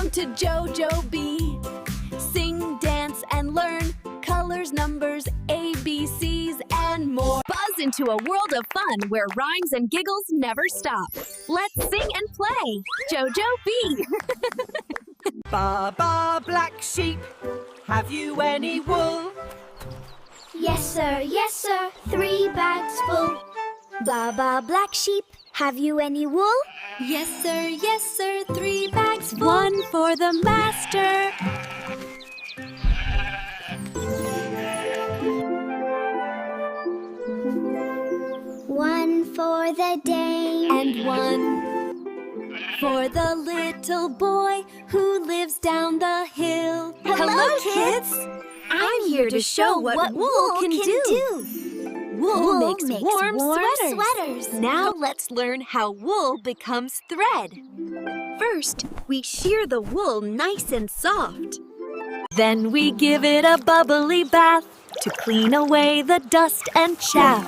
Welcome to Jojo Bee. Sing, dance, and learn colors, numbers, ABCs, and more. Buzz into a world of fun where rhymes and giggles never stop. Let's sing and play. Jojo Bee. Baa Baa Black Sheep, have you any wool? Yes, sir, 3 bags full. Baa Baa Black Sheep, have you any wool? Yes, sir, 3 bags full. One for the master. One for the dame. And one for the little boy who lives down the hill. Hello, kids. I'm here to show what wool can do. Wool makes warm sweaters. Now let's learn how wool becomes thread. First, we shear the wool nice and soft. Then we give it a bubbly bath to clean away the dust and chaff.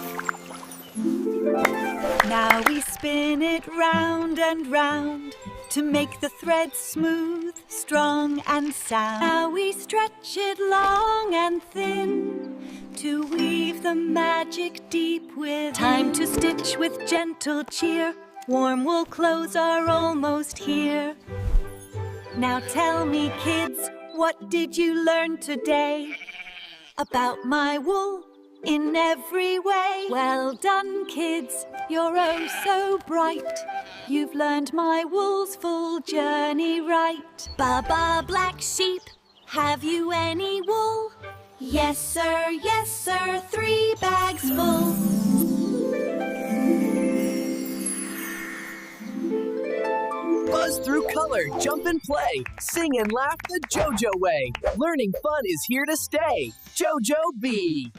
Now we spin it round and round to make the thread smooth, strong and sound. Now we stretch it long and thin to weave the magic deep within. Time to stitch with gentle cheer. Warm wool clothes are almost here. Now tell me, kids, what did you learn today about my wool in every way? Well done, kids, you're oh so bright. You've learned my wool's full journey right. Baa Baa Black Sheep, have you any wool? Yes, sir, 3 bags full. Buzz through color, jump and play. Sing and laugh the JoJo way. Learning fun is here to stay. JoJo Bee.